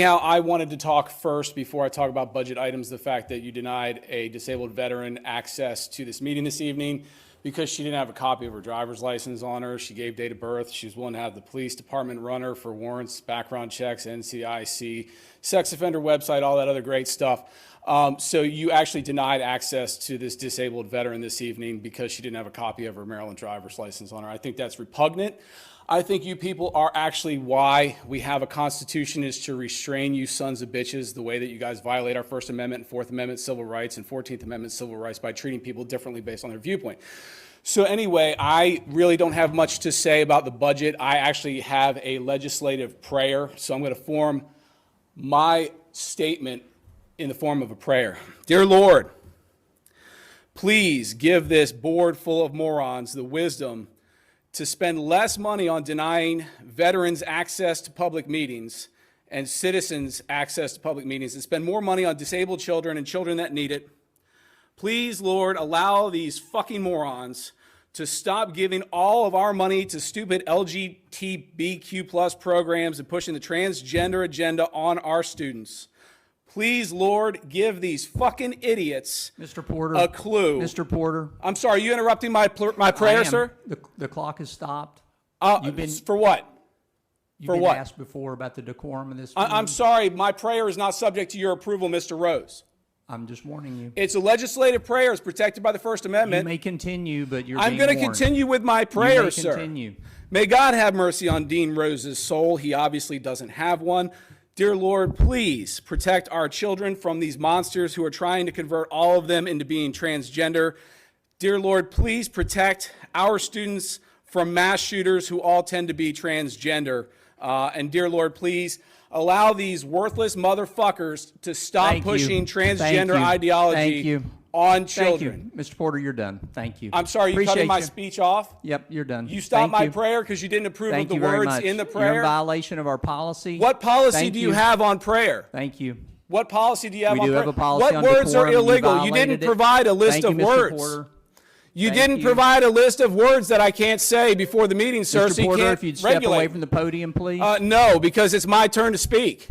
anyhow, I wanted to talk first before I talk about budget items, the fact that you denied a disabled veteran access to this meeting this evening because she didn't have a copy of her driver's license on her. She gave date of birth. She was willing to have the police department run her for warrants, background checks, NCIC, sex offender website, all that other great stuff. So you actually denied access to this disabled veteran this evening because she didn't have a copy of her Maryland driver's license on her. I think that's repugnant. I think you people are actually why we have a constitution, is to restrain you sons of bitches the way that you guys violate our First Amendment and Fourth Amendment civil rights and 14th Amendment civil rights by treating people differently based on their viewpoint. So anyway, I really don't have much to say about the budget. I actually have a legislative prayer, so I'm going to form my statement in the form of a prayer. Dear Lord, please give this board full of morons the wisdom to spend less money on denying veterans access to public meetings and citizens access to public meetings and spend more money on disabled children and children that need it. Please, Lord, allow these fucking morons to stop giving all of our money to stupid LGBTQ plus programs and pushing the transgender agenda on our students. Please, Lord, give these fucking idiots Mr. Porter, a clue. Mr. Porter. I'm sorry, are you interrupting my prayer, sir? The clock has stopped. For what? You've been asked before about the decorum of this meeting. I'm sorry, my prayer is not subject to your approval, Mr. Rose. I'm just warning you. It's a legislative prayer. It's protected by the First Amendment. You may continue, but I'm going to continue with my prayer, sir. Continue. May God have mercy on Dean Rose's soul. He obviously doesn't have one. Dear Lord, please protect our children from these monsters who are trying to convert all of them into being transgender. Dear Lord, please protect our students from mass shooters who all tend to be transgender. And dear Lord, please allow these worthless motherfuckers to stop pushing transgender ideology on children. Thank you. Mr. Porter, you're done. Thank you. I'm sorry, you cutting my speech off? Yep, you're done. You stopped my prayer because you didn't approve of the words in the prayer? You're in violation of our policy. What policy do you have on prayer? Thank you. What policy do you have on prayer? We do have a policy on decorum. What words are illegal? You didn't provide a list of words. Mr. Porter. You didn't provide a list of words that I can't say before the meeting, sir, so you can't Porter, if you'd step away from the podium, please. No, because it's my turn to speak.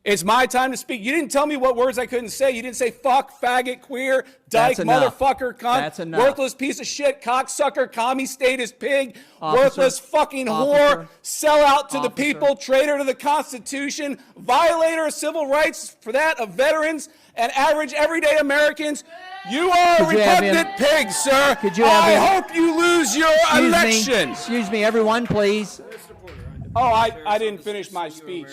It's my time to speak. You didn't tell me what words I couldn't say. You didn't say fuck, faggot, queer, dyke, motherfucker, cunt, worthless piece of shit, cocksucker, commie statist pig, worthless fucking whore, sellout to the people, traitor to the Constitution, violator of civil rights, for that of veterans and average everyday Americans. You are a repugnant pig, sir. I hope you lose your election. Excuse me, everyone, please. Oh, I didn't finish my speech.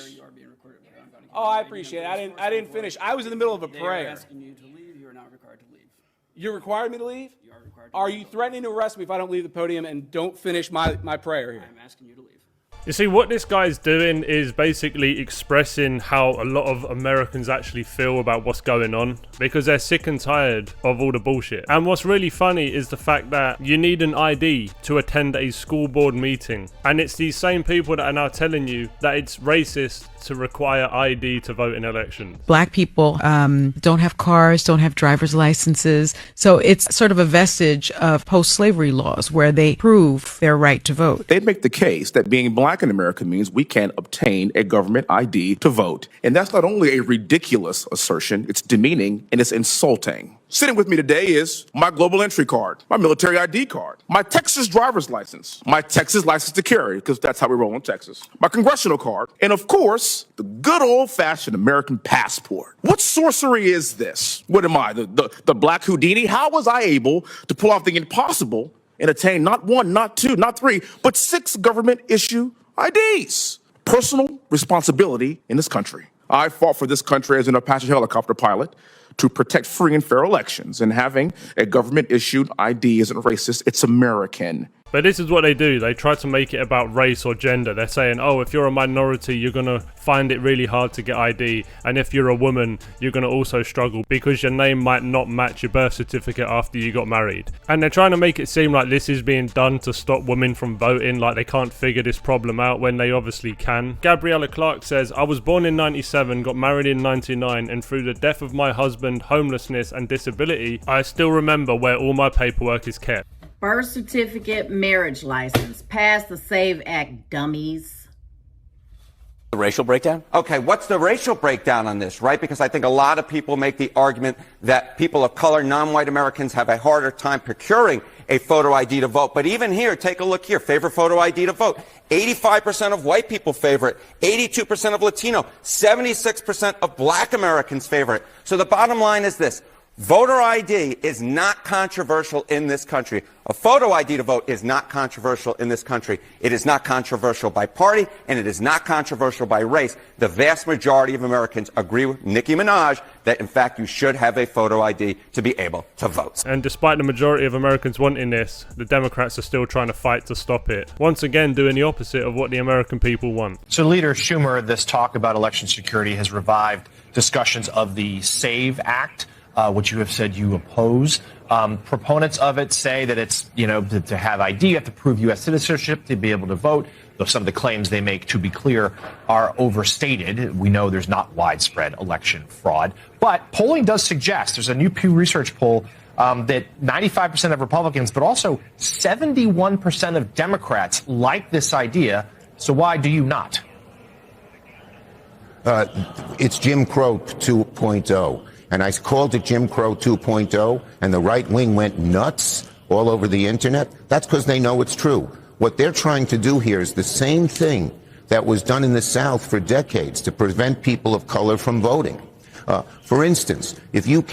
Oh, I appreciate it. I didn't finish. I was in the middle of a prayer. They are asking you to leave. You are not required to leave. You required me to leave? You are required to Are leave. you threatening to arrest me if I don't leave the podium and don't finish my prayer here? I'm asking you to leave. You see, what this guy's doing is basically expressing how a lot of Americans actually feel about what's going on, because they're sick and tired of all the bullshit. And what's really funny is the fact that you need an ID to attend a school board meeting. And it's these same people that are now telling you that it's racist to require ID to vote in elections. Black people don't have cars, don't have driver's licenses. So it's sort of a vestige of post-slavery laws where they prove their right to vote. They'd make the case that being black in America means we can't obtain a government ID to vote. And that's not only a ridiculous assertion, it's demeaning and it's insulting. Sitting with me today is my global entry card, my military ID card, my Texas driver's license, my Texas license to carry, because that's how we roll in Texas, my congressional card, and of course, the good old-fashioned American passport. What sorcery is this? What am I, the Black Houdini? How was I able to pull off the impossible and attain not one, not two, not three, but 6 government-issue IDs? Personal responsibility in this country. I fought for this country as an Apache helicopter pilot to protect free and fair elections, and having a government-issued ID isn't racist, it's American. But this is what they do. They try to make it about race or gender. They're saying, oh, if you're a minority, you're going to find it really hard to get ID. And if you're a woman, you're going to also struggle because your name might not match your birth certificate after you got married. And they're trying to make it seem like this is being done to stop women from voting, like they can't figure this problem out when they obviously can. Gabriella Clark says, I was born in 97, got married in 99, and through the death of my husband, homelessness, and disability, I still remember where all my paperwork is kept. Birth certificate, marriage license. Pass the SAVE Act, dummies. The racial breakdown? Okay, what's the racial breakdown on this, right? Because I think a lot of people make the argument that people of color, non-white Americans, have a harder time procuring a photo ID to vote. But even here, take a look here. Favorite photo ID to vote. 85% of white people favor it. 82% of Latino. 76% of black Americans favor it. So the bottom line is this. Voter ID is not controversial in this country. A photo ID to vote is not controversial in this country. It is not controversial by party, and it is not controversial by race. The vast majority of Americans agree with Nicki Minaj that, in fact, you should have a photo ID to be able to vote. And despite the majority of Americans wanting this, the Democrats are still trying to fight to stop it. Once again, doing the opposite of what the American people want. So, Leader Schumer, this talk about election security has revived discussions of the SAVE Act, which you have said you oppose. Proponents of it say that it's, to have ID, you have to prove U.S. citizenship to be able to vote. Though some of the claims they make, to be clear, are overstated. We know there's not widespread election fraud. But polling does suggest, there's a new Pew Research poll, that 95% of Republicans, but also 71% of Democrats like this idea. So why do you not? It's Jim Crow 2.0. And I called it Jim Crow 2.0, and the right wing went nuts all over the internet. That's because they know it's true. What they're trying to do here is the same thing that was done in the South for decades to prevent people of color from voting. For instance, if you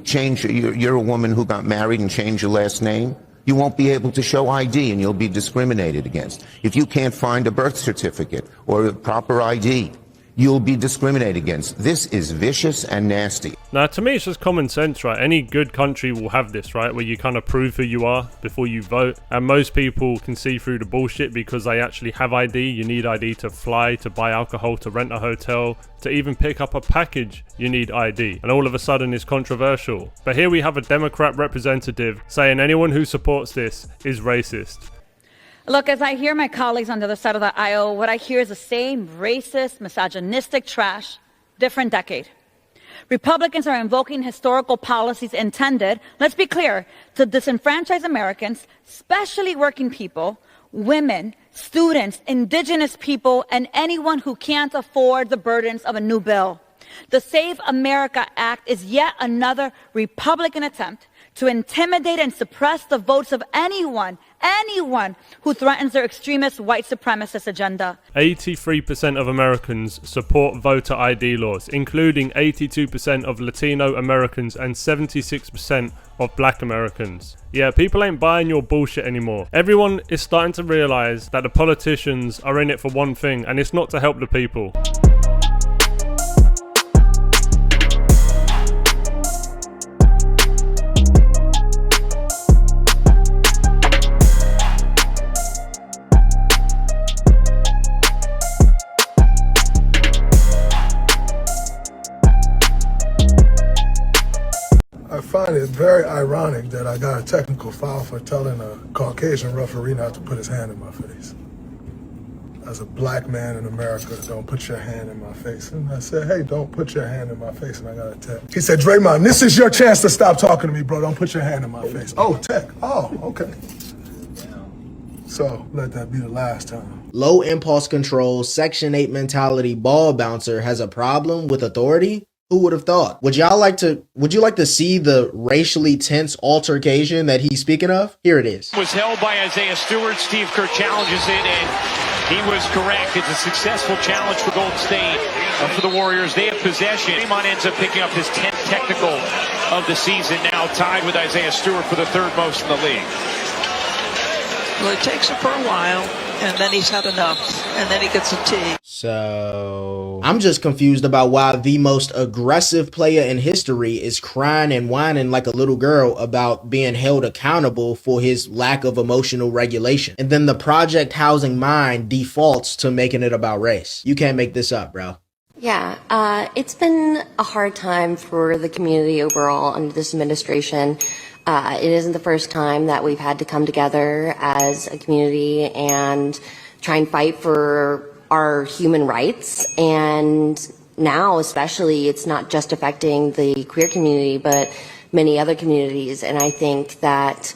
change, you're a woman who got married and changed your last name, you won't be able to show ID and you'll be discriminated against. If you can't find a birth certificate or a proper ID, you'll be discriminated against. This is vicious and nasty. Now, to me, it's just common sense, right? Any good country will have this, right? Where you kind of prove who you are before you vote. And most people can see through the bullshit because they actually have ID. You need ID to fly, to buy alcohol, to rent a hotel, to even pick up a package, you need ID. And all of a sudden it's controversial. But here we have a Democrat representative saying anyone who supports this is racist. Look, as I hear my colleagues on the other side of the aisle, what I hear is the same racist, misogynistic trash, different decade. Republicans are invoking historical policies intended, let's be clear, to disenfranchise Americans, especially working people, women, students, indigenous people, and anyone who can't afford the burdens of a new bill. The Save America Act is yet another Republican attempt to intimidate and suppress the votes of anyone who threatens their extremist white supremacist agenda. 83% of Americans support voter ID laws, including 82% of Latino Americans and 76% of black Americans. Yeah, people ain't buying your bullshit anymore. Everyone is starting to realize that the politicians are in it for one thing, and it's not to help the people. I find it very ironic that I got a technical foul for telling a Caucasian referee not to put his hand in my face. As a black man in America, don't put your hand in my face. And I said, hey, don't put your hand in my face. And I got a text. He said, Draymond, this is your chance to stop talking to me, bro. Don't put your hand in my face. Oh, tech. Oh, okay. So let that be the last time. Low impulse control, Section 8 mentality ball bouncer has a problem with authority? Who would have thought? Would you like to see the racially tense altercation that he's speaking of? Here it is. Was held by Isaiah Stewart. Steve Kerr challenges it, and he was correct. It's a successful challenge for Golden State. For the Warriors, they have possession. Draymond ends up picking up his 10th technical of the season, now tied with Isaiah Stewart for the third most in the league. Well, it takes him for a while, and then he's had enough, and then he gets a tee. So, I'm just confused about why the most aggressive player in history is crying and whining like a little girl about being held accountable for his lack of emotional regulation. And then the Project Housing mind defaults to making it about race. You can't make this up, bro. Yeah, it's been a hard time for the community overall under this administration. It isn't the first time that we've had to come together as a community and try and fight for our human rights. And now, especially, it's not just affecting the queer community, but many other communities. And I think that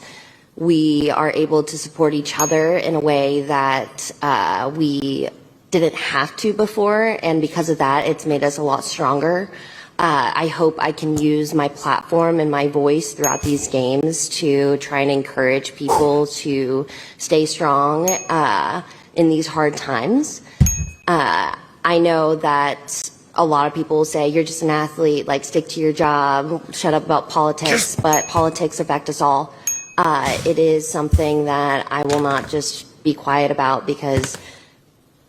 we are able to support each other in a way that we didn't have to before, and because of that, it's made us a lot stronger. I hope I can use my platform and my voice throughout these games to try and encourage people to stay strong in these hard times. I know that a lot of people say, you're just an athlete, like stick to your job, shut up about politics, but politics affect us all. It is something that I will not just be quiet about because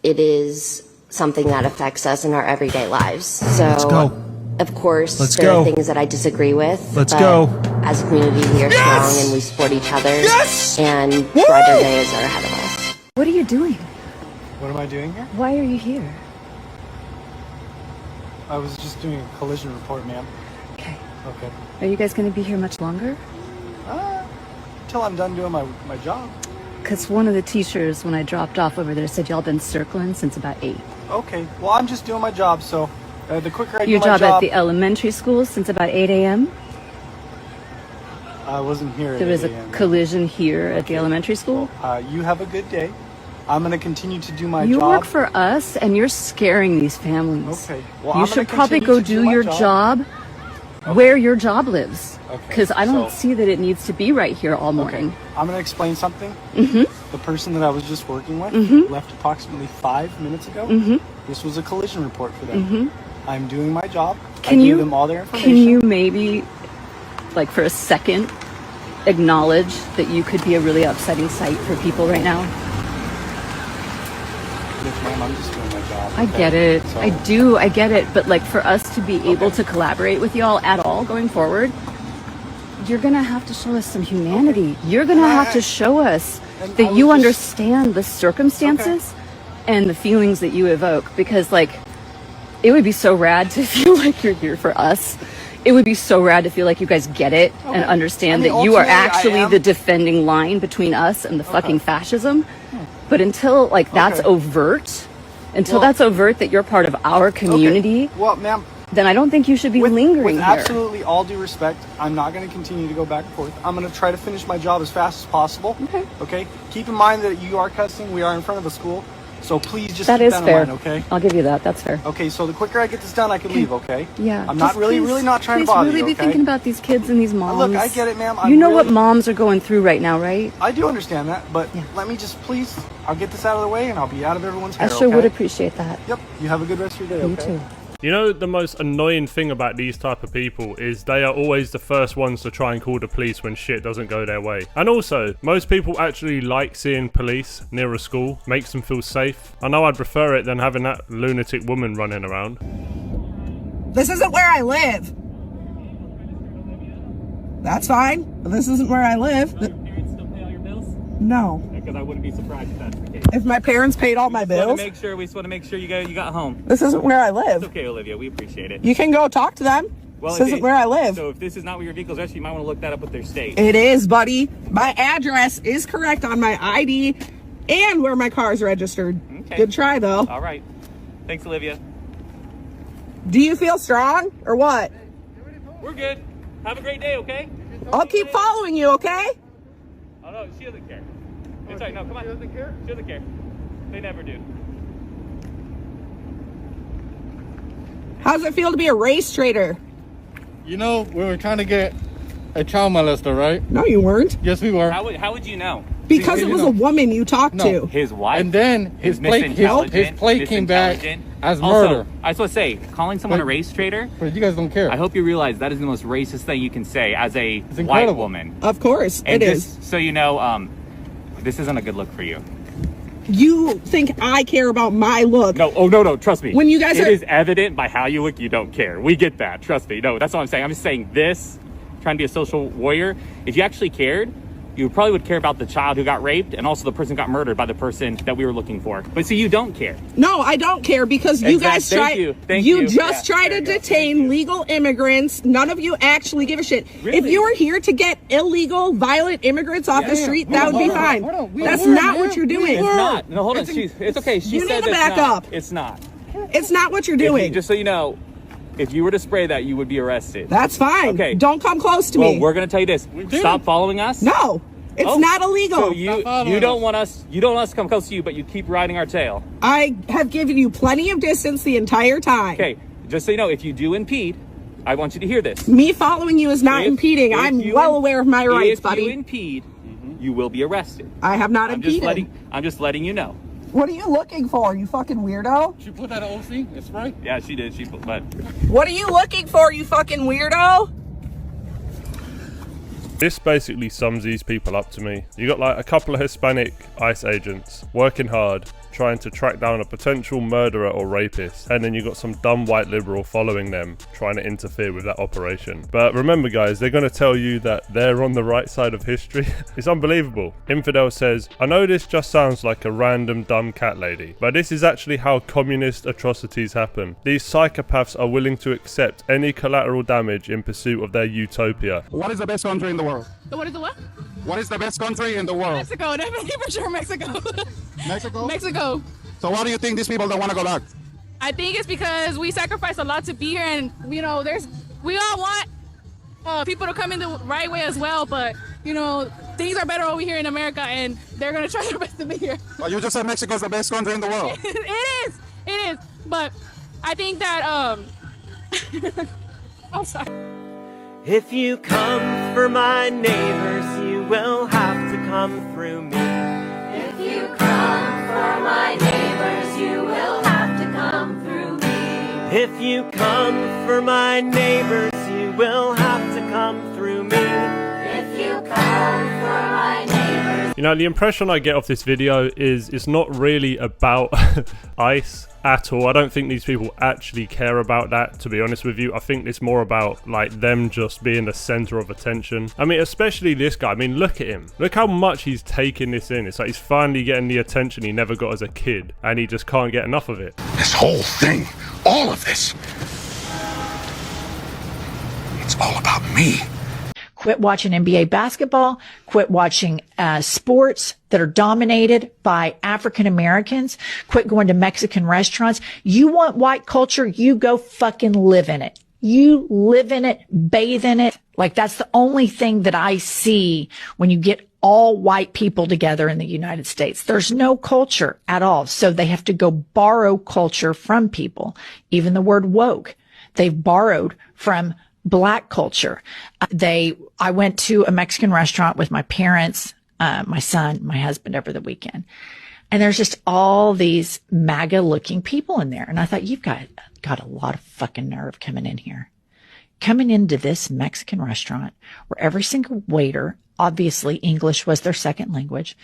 it is something that affects us in our everyday lives. So, let's go. Of course, Let's there go. are things that I disagree with. Let's but go. As a community, we are Yes! strong and we support each other. Yes! And Woo! brighter days are ahead of us. What are you doing? What am I doing here? Why are you here? I was just doing a collision report, ma'am. Okay. Okay. Are you guys going to be here much longer? Until I'm done doing my job. Because one of the teachers, when I dropped off over there, said y'all been circling since about 8. Okay. Well, I'm just doing my job, so the quicker I do Your my job job... at the elementary school since about 8 a.m.? I wasn't here at There was 8 a a.m. collision here at the elementary school? You have a good day. I'm going to continue to do my You job. work for us, and you're scaring these families. Okay. Well, You I'm should gonna probably continue go to do do my your job. where your job lives. Okay, Because I don't so- see that it needs to be right here all morning. I'm going to explain something. Mm-hmm. The person that I was just working with Mhm. left approximately 5 minutes ago. Mhm. This was a collision report for them. Mhm. I'm doing my job. Can I you gave them all their information. Can you maybe, like for a second, acknowledge that you could be a really upsetting sight for people right now? Yes, ma'am, I'm just doing my job. I okay? get it. So- I get it. But like for us to be able to collaborate with y'all at all going forward, you're going to have to show us some humanity. You're going to have to show us And I that was you just- understand the circumstances and the feelings that you evoke. Because like, it would be so rad to feel like you're here for us. It would be so rad to feel like you guys get it and understand I mean, that you are ultimately, I actually am- the defending line between us and the fucking fascism. But until like that's overt, until Well- that's overt that you're part of our community, Well, ma'am, then I don't think you should be lingering with here. absolutely all due respect, I'm not going to continue to go back and forth. I'm going to try to finish my job as fast as possible. Okay. Okay. Keep in mind that you are cussing. We are in front of a school, so please just That keep is that fair. in mind. Okay. I'll give you that. That's fair. Okay. So the quicker I get this done, I can leave. Okay. Yeah. I'm not just really, please- really not trying to please bother really you. be Okay. thinking about these kids and these moms. Look, I get it, ma'am. You know what really- moms are going through right now, right? I do understand that, but let me just please. I'll get this out of the way, and I'll be out of everyone's hair. I sure okay? would appreciate that. Yep. You have a good rest of your day. You okay? too. You know, the most annoying thing about these type of people is they are always the first ones to try and call the police when shit doesn't go their way. And also, most people actually like seeing police near a school, makes them feel safe. I know I'd prefer it than having that lunatic woman running around. This isn't where I live. That's fine. This isn't where I live. No. Because I wouldn't be surprised if that's the case. If my parents paid all my bills, We just want to make sure you got home. this isn't where I live. It's okay, Olivia. We appreciate it. You can go talk to them. Well, This isn't where I live. So if this is not where your vehicle's registered, you might want to look that up with their state. It is, buddy. My address is correct on my ID and where my car is registered. Okay. Good try, though. All right. Thanks, Olivia. Do you feel strong or what? We're good. Have a great day, okay? I'll keep following you, okay? Oh, no, she doesn't care. It's all right. No, come on. She doesn't care? She doesn't care. They never do. How does it feel to be a race traitor? You know, we were trying to get a child molester, right? No, you weren't. Yes, we were. How would you know? Because it was a woman you talked to. His wife. And then his plate came back as Also, murder. I just want to say, calling someone a race traitor. But you guys don't care. I hope you realize that is the most racist thing you can say as a white incredible. woman. Of course, And it just is. so you know, this isn't a good look for you. You think I care about my look? No, oh no, trust me. When you guys it are- is evident by how you look, you don't care. We get that, trust me. No, that's all I'm saying. I'm just saying this, trying to be a social warrior. If you actually cared, you probably would care about the child who got raped and also the person who got murdered by the person that we were looking for. But see, you don't care. No, I don't care because you guys Thank try. you. Thank you. just Yeah, try to detain legal immigrants. None of you actually give a shit. If Really? you were here to get illegal, violent immigrants off the street, that would be fine. That's not what you're doing. It's not. No, hold on. It's okay. She You said need to it's back not. up. It's not. It's not what you're If you- doing. just so you know, if you were to spray that, you would be arrested. That's fine. Okay. Don't come close to Well, me. we're going to tell you this. Stop following us. No. It's not illegal. So you don't want us to come close to you, but you keep riding our tail. I have given you plenty of distance the entire time. Okay, just so you know, if you do impede, I want you to hear this. Me following you is not impeding. I'm well aware of my rights, buddy. If you impede, you will be arrested. I have not impeded. I'm just letting you know. What are you looking for, you fucking weirdo? She put that OC? That's right. Yeah, she did. But what are you looking for, you fucking weirdo? This basically sums these people up to me. You got like a couple of Hispanic ICE agents working hard, trying to track down a potential murderer or rapist, and then you got some dumb white liberal following them, trying to interfere with that operation. But remember guys, they're going to tell you that they're on the right side of history. It's unbelievable. Infidel says, I know this just sounds like a random dumb cat lady, but this is actually how communist atrocities happen. These psychopaths are willing to accept any collateral damage in pursuit of their utopia. What is the best country in the world? What is the what? What is the best country in the world? Mexico, definitely for sure Mexico. Mexico? Mexico. So why do you think these people don't want to go back? I think it's because we sacrifice a lot to be here, and we all want people to come in the right way as well, but things are better over here in America, and they're gonna try their best to be here. Well, you just said Mexico is the best country in the world. It is, but I think that I'm sorry. If you come for my neighbors, you will have to come through me. If you come for my neighbors, you will have to come through me. If you come for my neighbors, you will have to come through me. If you come for my neighbors. You know, the impression I get off this video is it's not really about ICE at all. I don't think these people actually care about that, to be honest with you. I think it's more about like them just being the center of attention. I mean, especially this guy. I mean, look at him. Look how much he's taking this in. It's like he's finally getting the attention he never got as a kid, and he just can't get enough of it. This whole thing, all of this, it's all about me. Quit watching NBA basketball, quit watching sports that are dominated by African Americans, quit going to Mexican restaurants. You want white culture, you go fucking live in it. You live in it, bathe in it. Like that's the only thing that I see when you get all white people together in the United States. There's no culture at all. So they have to go borrow culture from people. Even the word woke, they've borrowed from Black culture. I went to a Mexican restaurant with my parents, my son, my husband over the weekend. And there's just all these MAGA looking people in there. And I thought, you've got a lot of fucking nerve coming in here. Coming into this Mexican restaurant where every single waiter, obviously English was their second language,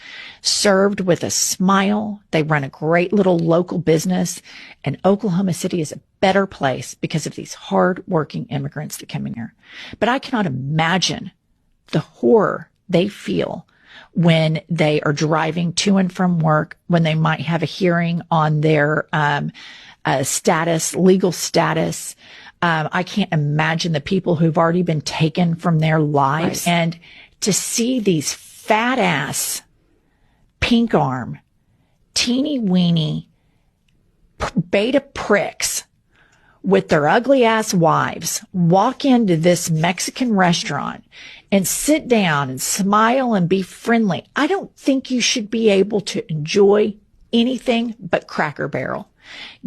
served with a smile. They run a great little local business, and Oklahoma City is a better place because of these hard-working immigrants that come in here. But I cannot imagine the horror they feel when they are driving to and from work, when they might have a hearing on their legal status. I can't imagine the people who've already been taken from their lives. Right. And to see these fat ass, pink arm, teeny weeny, beta pricks with their ugly ass wives walk into this Mexican restaurant and sit down and smile and be friendly. I don't think you should be able to enjoy anything but Cracker Barrel.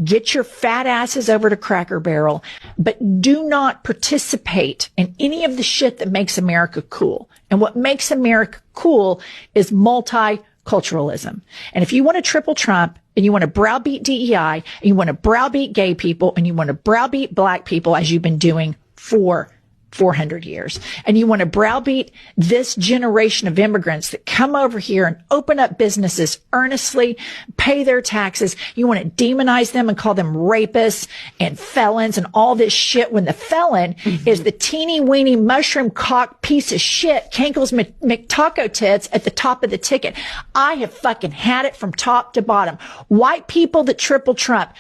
Get your fat asses over to Cracker Barrel, but do not participate in any of the shit that makes America cool. And what makes America cool is multiculturalism. And if you want to triple Trump and you want to browbeat DEI and you want to browbeat gay people and you want to browbeat black people as you've been doing for 400 years, and you want to browbeat this generation of immigrants that come over here and open up businesses earnestly, pay their taxes. You want to demonize them and call them rapists and felons and all this shit when the felon is the teeny weeny mushroom cock piece of shit, Kankles McTaco tits at the top of the ticket. I have fucking had it from top to bottom. White people that triple Trump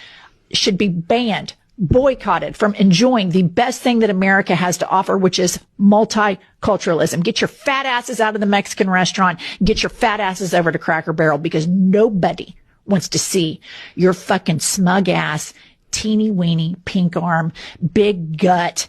should be banned, boycotted from enjoying the best thing that America has to offer, which is multiculturalism. Get your fat asses out of the Mexican restaurant. Get your fat asses over to Cracker Barrel, because nobody wants to see your fucking smug ass, teeny weeny, pink arm, big gut,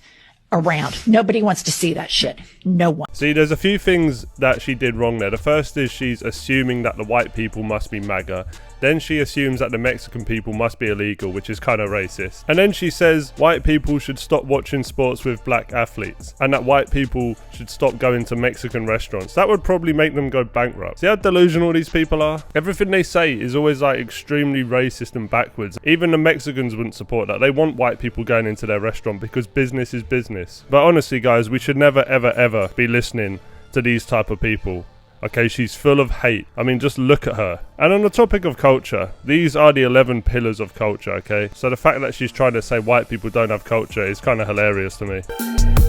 around. Nobody wants to see that shit. No one. See, there's a few things that she did wrong there. The first is she's assuming that the white people must be MAGA. Then she assumes that the Mexican people must be illegal, which is kind of racist. And then she says white people should stop watching sports with black athletes, and that white people should stop going to Mexican restaurants. That would probably make them go bankrupt. See how delusional these people are? Everything they say is always like extremely racist and backwards. Even the Mexicans wouldn't support that. They want white people going into their restaurant because business is business. But honestly, guys, we should never, ever, ever be listening to these type of people. Okay, she's full of hate. I mean, just look at her. And on the topic of culture, these are the 11 pillars of culture, okay? So the fact that she's trying to say white people don't have culture is kind of hilarious to me.